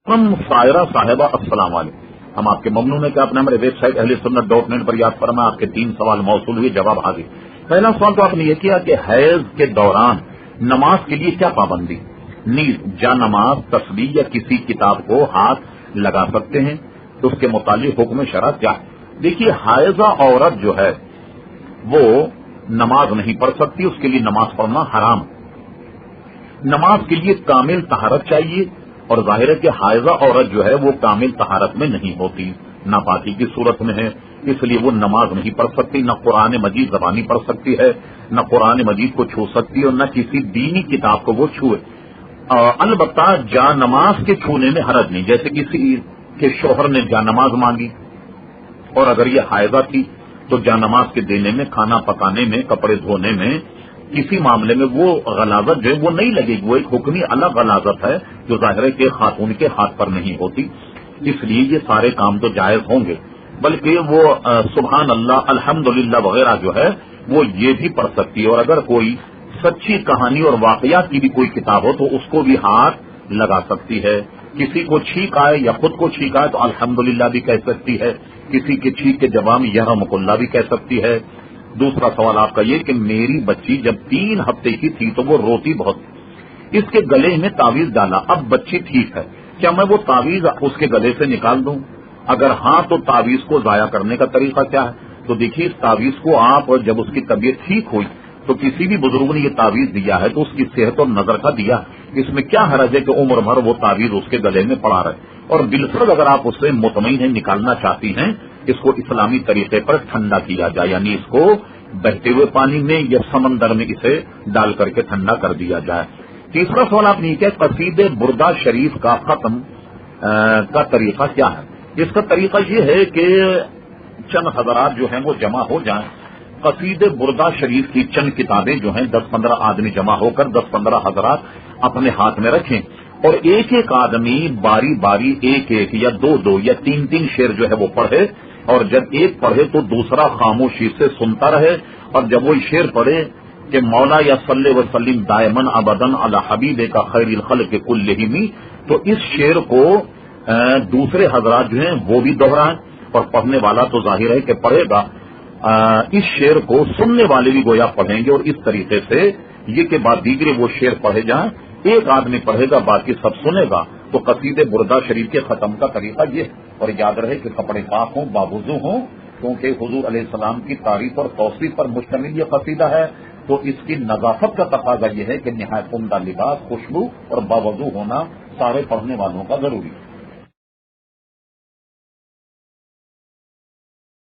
سائرہ صاحبہ السلام علیکم، ہم آپ کے ممنون ہیں کہ آپ نے ہمارے ویب سائٹ اہل سنت .net پر یاد فرما آپ کے 3 سوال موصول ہوئے، جواب حاضر۔ پہلا سوال تو آپ نے یہ کیا کہ حیض کے دوران نماز کے لیے کیا پابندی، نیز جا نماز تسبیح یا کسی کتاب کو ہاتھ لگا سکتے ہیں تو اس کے متعلق حکم شرع کیا ہے؟ دیکھیے، حائضہ عورت جو ہے وہ نماز نہیں پڑھ سکتی، اس کے لیے نماز پڑھنا حرام۔ نماز کے لیے کامل طہارت چاہیے، اور ظاہر ہے کہ حائضہ عورت جو ہے وہ کامل طہارت میں نہیں ہوتی، ناپاکی کی صورت میں ہے، اس لیے وہ نماز نہیں پڑھ سکتی، نہ قرآن مجید زبانی پڑھ سکتی ہے، نہ قرآن مجید کو چھو سکتی ہے، اور نہ کسی دینی کتاب کو وہ چھوئے۔ البتہ جا نماز کے چھونے میں حرج نہیں، جیسے کسی کے شوہر نے جا نماز مانگی اور اگر یہ حائضہ تھی تو جا نماز کے دینے میں، کھانا پکانے میں، کپڑے دھونے میں، کسی معاملے میں وہ غلاظت جو ہے وہ نہیں لگے گی، وہ ایک حکمی الگ غلاظت ہے جو ظاہر ہے کہ خاتون کے ہاتھ پر نہیں ہوتی، اس لیے یہ سارے کام تو جائز ہوں گے، بلکہ وہ سبحان اللہ الحمدللہ وغیرہ جو ہے وہ یہ بھی پڑھ سکتی ہے، اور اگر کوئی سچی کہانی اور واقعات کی بھی کوئی کتاب ہو تو اس کو بھی ہاتھ لگا سکتی ہے، کسی کو چھینک آئے یا خود کو چھینک آئے تو الحمدللہ بھی کہہ سکتی ہے، کسی کے چھینک کے جواب میں یرحمک اللہ بھی کہہ سکتی ہے۔ دوسرا سوال آپ کا یہ کہ میری بچی جب 3 ہفتے کی تھی تو وہ روتی بہت، اس کے گلے میں تعویذ ڈالا، اب بچی ٹھیک ہے، کیا میں وہ تعویذ اس کے گلے سے نکال دوں؟ اگر ہاں تو تعویذ کو ضائع کرنے کا طریقہ کیا ہے؟ تو دیکھیے، اس تعویذ کو آپ جب اس کی طبیعت ٹھیک ہوئی تو کسی بھی بزرگ نے یہ تعویذ دیا ہے تو اس کی صحت اور نظر کا دیا، اس میں کیا حرج ہے کہ عمر بھر وہ تعویذ اس کے گلے میں پڑا رہے؟ اور بالفرض اگر آپ اس سے مطمئن ہیں، نکالنا چاہتی ہیں، اس کو اسلامی طریقے پر ٹھنڈا کیا جائے، یعنی اس کو بہتے ہوئے پانی میں یا سمندر میں اسے ڈال کر کے ٹھنڈا کر دیا جائے۔ تیسرا سوال آپ نے کیا قصید بردہ شریف کا ختم کا طریقہ کیا ہے؟ اس کا طریقہ یہ ہے کہ چند حضرات جو ہیں وہ جمع ہو جائیں، قصید بردہ شریف کی چند کتابیں جو ہیں 10-15 آدمی جمع ہو کر 10-15 حضرات اپنے ہاتھ میں رکھیں، اور ایک ایک آدمی باری باری ایک ایک یا 2-2 یا 3-3 شعر جو ہے وہ پڑھے، اور جب ایک پڑھے تو دوسرا خاموشی سے سنتا رہے، اور جب وہ شعر پڑھے کہ مولا یا صلی وسلم دائمن ابدن علی حبیب کا خیر الخلق کلہم، تو اس شعر کو دوسرے حضرات جو ہیں وہ بھی دہرائیں، اور پڑھنے والا تو ظاہر ہے کہ پڑھے گا، اس شعر کو سننے والے بھی گویا پڑھیں گے، اور اس طریقے سے یہ کہ بعد دیگرے وہ شعر پڑھے جائیں، ایک آدمی پڑھے گا باقی سب سنے گا، تو قصید بردہ شریف کے ختم کا طریقہ یہ ہے۔ اور یاد رہے کہ کپڑے پاک ہوں، باوضو ہوں، کیونکہ حضور علیہ السلام کی تعریف اور توصیف پر مشتمل یہ قصیدہ ہے، تو اس کی نظافت کا تقاضا یہ ہے کہ نہایت عمدہ لباس، خوشبو اور باوضو ہونا سارے پڑھنے والوں کا ضروری ہے۔